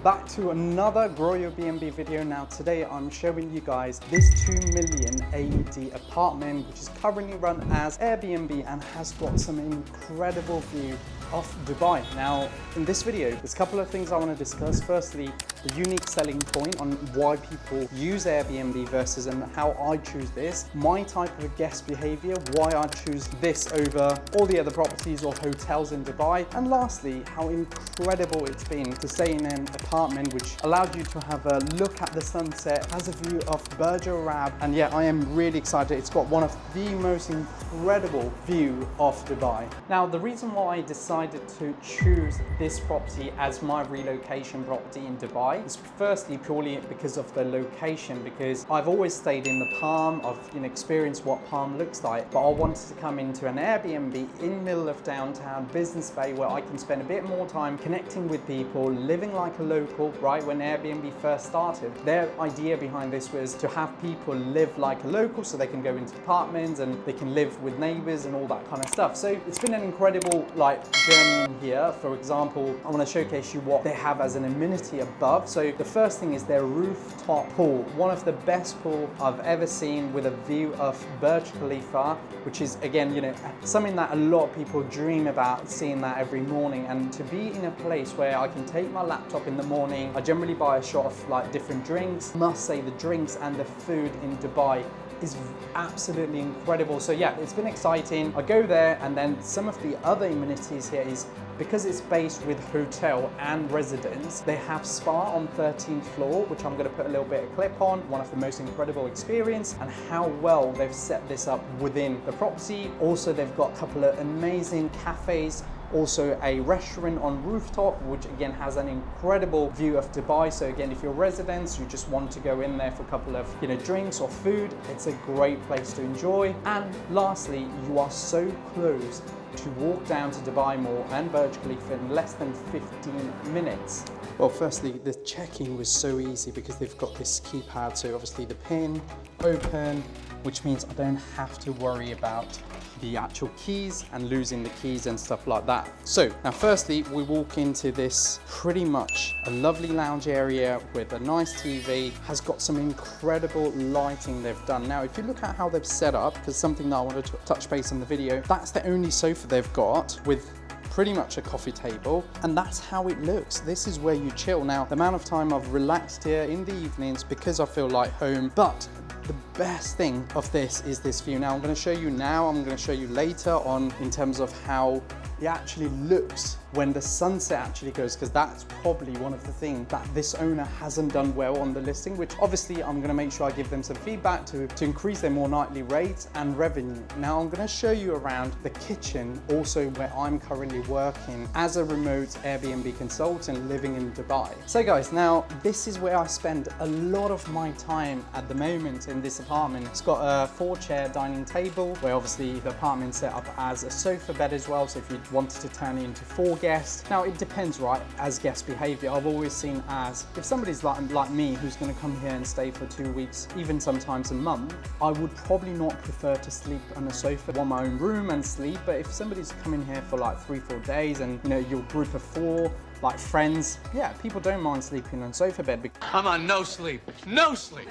back to another Grow Your B&B video. Now today I'm showing you guys this 2 million AED apartment, which is currently run as Airbnb and has got some incredible view of Dubai. Now in this video, there's a couple of things I want to discuss. Firstly, the unique selling point on why people use Airbnb versus and how I choose this, my type of guest behavior, why I choose this over all the other properties or hotels in Dubai, and lastly, how incredible it's been to stay in an apartment which allowed you to have a look at the sunset, has a view of Burj Khalifa, and yeah, I am really excited. It's got one of the most incredible view of Dubai. Now, the reason why I decided to choose this property as my relocation property in Dubai is firstly purely because of the location, because I've always stayed in the Palm. I've experienced what Palm looks like, but I wanted to come into an Airbnb in the middle of downtown Business Bay where I can spend a bit more time connecting with people, living like a local. Right, when Airbnb first started, their idea behind this was to have people live like a local so they can go into apartments and they can live with neighbors and all that kind of stuff. So it's been an incredible journey in here. For example, I want to showcase you what they have as an amenity above. So the first thing is their rooftop pool, one of the best pool I've ever seen, with a view of Burj Khalifa, which is again, something that a lot of people dream about, seeing that every morning. And to be in a place where I can take my laptop in the morning, I generally buy a shot of different drinks. Must say the drinks and the food in Dubai is absolutely incredible. So yeah, it's been exciting. I go there, and then some of the other amenities here is, because it's based with hotel and residence, they have spa on 13th floor, which I'm going to put a little bit of clip on. One of the most incredible experience, and how well they've set this up within the property. Also, they've got a couple of amazing cafes. Also a restaurant on Rooftop, which again has an incredible view of Dubai. So again, if you're residents, you just want to go in there for a couple of drinks or food, it's a great place to enjoy. And lastly, you are so close to walk down to Dubai Mall and Burj Khalifa in less than 15 minutes. Well, firstly, the check-in was so easy because they've got this keypad. So obviously the pin, open, which means I don't have to worry about the actual keys and losing the keys and stuff like that. So now firstly, we walk into this pretty much a lovely lounge area with a nice TV, has got some incredible lighting they've done. Now, if you look at how they've set up, because something that I wanted to touch base on the video, that's the only sofa they've got with pretty much a coffee table, and that's how it looks. This is where you chill. Now, the amount of time I've relaxed here in the evenings because I feel like home, but the best thing of this is this view. Now, I'm going to show you now, I'm going to show you later on in terms of how it actually looks when the sunset actually goes, because that's probably one of the things that this owner hasn't done well on the listing, which obviously I'm going to make sure I give them some feedback to increase their more nightly rates and revenue. Now, I'm going to show you around the kitchen, also where I'm currently working as a remote Airbnb consultant living in Dubai. So guys, now this is where I spend a lot of my time at the moment in this apartment. It's got a 4-chair dining table, where obviously the apartment's set up as a sofa bed as well. So if you wanted to turn it into 4 guests. Now it depends, right, as guest behavior. I've always seen as, if somebody's like me who's going to come here and stay for 2 weeks, even sometimes a month, I would probably not prefer to sleep on a sofa. I want my own room and sleep. But if somebody's coming here for 3-4 days and your group of 4, like friends, yeah, people don't mind sleeping on sofa bed. I'm on no sleep. No sleep.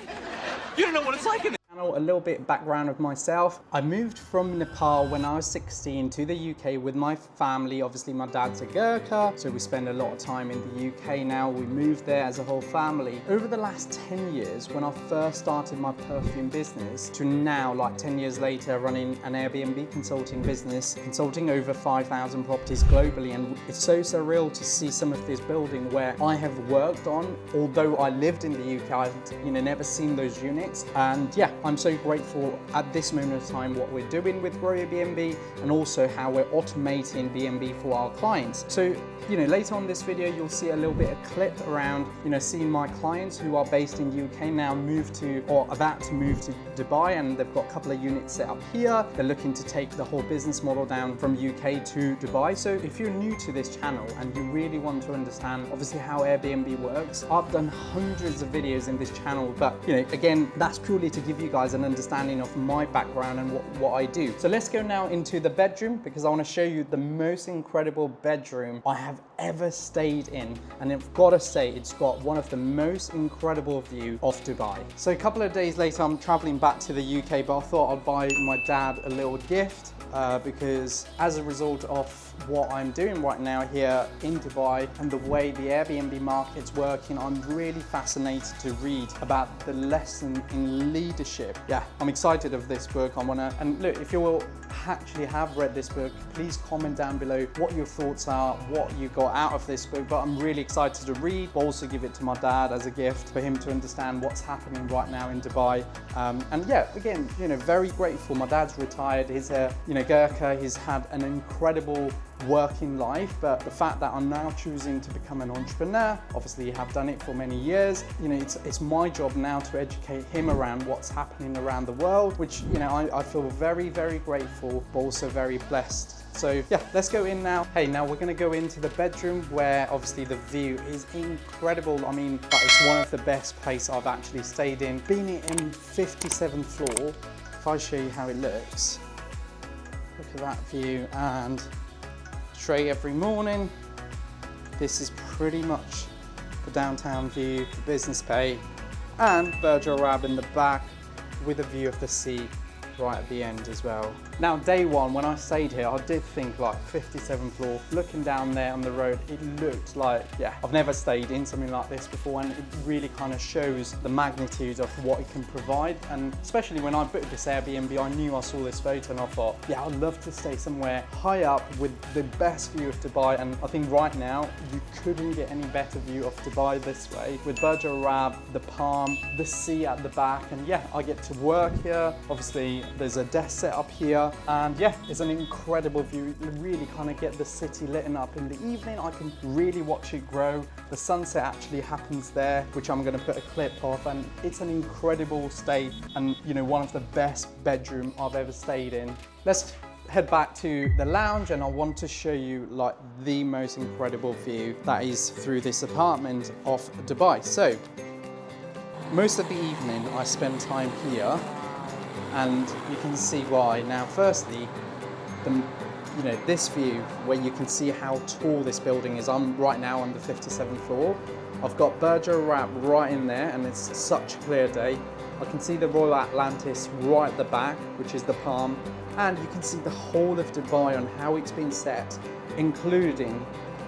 You don't know what it's like in there. A little bit background of myself. I moved from Nepal when I was 16 to the UK with my family. Obviously my dad's a Gurkha, so we spend a lot of time in the UK now. We moved there as a whole family. Over the last 10 years, when I first started my perfume business, to now, 10 years later, running an Airbnb consulting business, consulting over 5,000 properties globally. And it's so surreal to see some of this building where I have worked on. Although I lived in the UK, I've never seen those units. And yeah, I'm so grateful at this moment of time what we're doing with Grow Your B&B, and also how we're automating B&B for our clients. So later on this video, you'll see a little bit of clip around seeing my clients who are based in the UK now move to, or about to move to Dubai, and they've got a couple of units set up here. They're looking to take the whole business model down from UK to Dubai. So if you're new to this channel and you really want to understand obviously how Airbnb works, I've done hundreds of videos in this channel, but again, that's purely to give you guys an understanding of my background and what I do. So let's go now into the bedroom, because I want to show you the most incredible bedroom I have ever stayed in. And I've got to say, it's got one of the most incredible view of Dubai. So a couple of days later, I'm traveling back to the UK, but I thought I'd buy my dad a little gift because as a result of what I'm doing right now here in Dubai and the way the Airbnb market's working, I'm really fascinated to read about the lesson in leadership. Yeah, I'm excited of this book. And look, if you will actually have read this book, please comment down below what your thoughts are, what you got out of this book. But I'm really excited to read, but also give it to my dad as a gift for him to understand what's happening right now in Dubai. And yeah, again, very grateful. My dad's retired. He's a, Gurkha. He's had an incredible working life, but the fact that I'm now choosing to become an entrepreneur, obviously have done it for many years, it's my job now to educate him around what's happening around the world, which I feel very, very grateful, but also very blessed. So yeah, let's go in now. Hey, now we're going to go into the bedroom, where obviously the view is incredible. I mean, it's one of the best places I've actually stayed in. Being in 57th floor, if I show you how it looks, look at that view. And straight every morning, this is pretty much the downtown view, the business bay, and Burj Al Arab in the back with a view of the sea right at the end as well. Now, day one, when I stayed here, I did think like 57th floor, looking down there on the road, it looked like, yeah, I've never stayed in something like this before, and it really kind of shows the magnitude of what it can provide. And especially when I booked this Airbnb, I knew I saw this photo and I thought, yeah, I'd love to stay somewhere high up with the best view of Dubai. And I think right now, you couldn't get any better view of Dubai this way, with Burj Al Arab, the palm, the sea at the back. And yeah, I get to work here. Obviously, there's a desk set up here. And yeah, it's an incredible view. You really kind of get the city lit up in the evening. I can really watch it grow. The sunset actually happens there, which I'm going to put a clip of, and it's an incredible stay, and one of the best bedroom I've ever stayed in. Let's head back to the lounge, and I want to show you like the most incredible view that is through this apartment of Dubai. So most of the evening I spend time here, and you can see why. Now, firstly, this view where you can see how tall this building is. I'm right now on the 57th floor. I've got Burj Al Arab right in there, and it's such a clear day. I can see the Royal Atlantis right at the back, which is the palm, and you can see the whole of Dubai on how it's been set, including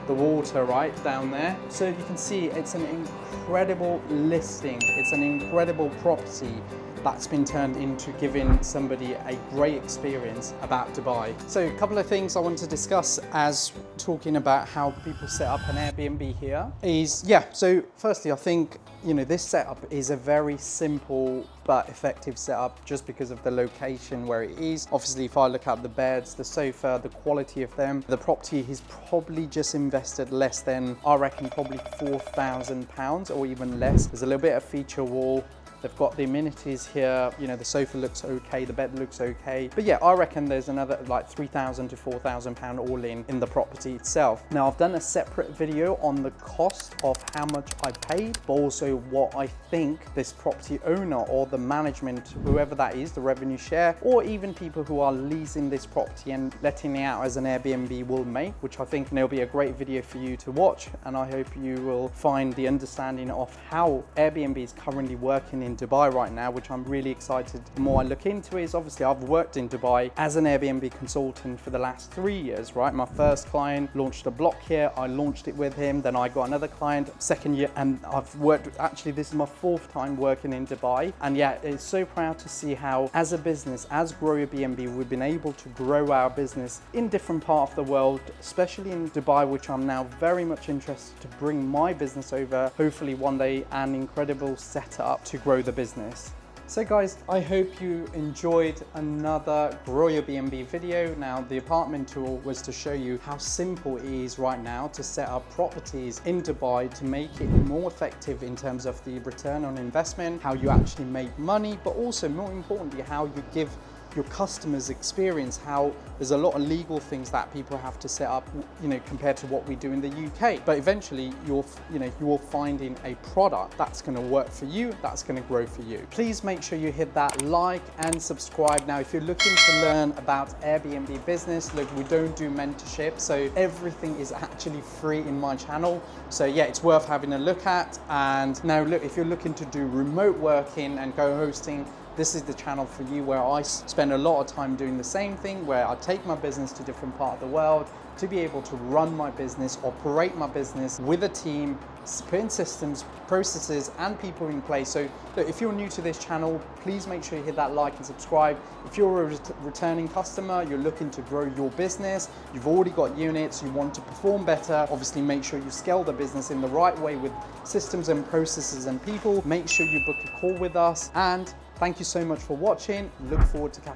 the water right down there. So you can see it's an incredible listing. It's an incredible property that's been turned into giving somebody a great experience about Dubai. So a couple of things I want to discuss as talking about how people set up an Airbnb here is, so firstly, I think, this setup is a very simple but effective setup just because of the location where it is. Obviously, if I look at the beds, the sofa, the quality of them, the property has probably just invested less than, I reckon, probably £4,000 or even less. There's a little bit of feature wall. They've got the amenities here, the sofa looks okay, the bed looks okay. But yeah, I reckon there's another like £3,000 to £4,000 all in the property itself. Now, I've done a separate video on the cost of how much I paid, but also what I think this property owner or the management, whoever that is, the revenue share, or even people who are leasing this property and letting it out as an Airbnb will make, which I think will be a great video for you to watch. And I hope you will find the understanding of how Airbnb is currently working in Dubai right now, which I'm really excited. The more I look into it, is obviously I've worked in Dubai as an Airbnb consultant for the last 3 years, right? My first client launched a block here. I launched it with him. Then I got another client second year, and I've worked, actually this is my 4th time working in Dubai. And yeah, it's so proud to see how as a business, as Grow Your B&B, we've been able to grow our business in different parts of the world, especially in Dubai, which I'm now very much interested to bring my business over, hopefully one day, an incredible setup to grow the business. So guys, I hope you enjoyed another Grow Your B&B video. Now, the apartment tour was to show you how simple it is right now to set up properties in Dubai, to make it more effective in terms of the return on investment, how you actually make money, but also more importantly, how you give your customers experience how there's a lot of legal things that people have to set up, compared to what we do in the UK. But eventually you're finding a product that's going to work for you, that's going to grow for you. Please make sure you hit that like and subscribe. Now, if you're looking to learn about Airbnb business, look, we don't do mentorship, so everything is actually free in my channel. So yeah, it's worth having a look at. And now look, if you're looking to do remote working and co-hosting, this is the channel for you, where I spend a lot of time doing the same thing, where I take my business to different parts of the world to be able to run my business, operate my business with a team, put in systems, processes, and people in place. So look, if you're new to this channel, please make sure you hit that like and subscribe. If you're a returning customer, you're looking to grow your business, you've already got units, you want to perform better, obviously make sure you scale the business in the right way with systems and processes and people. Make sure you book a call with us, and thank you so much for watching. Look forward to catching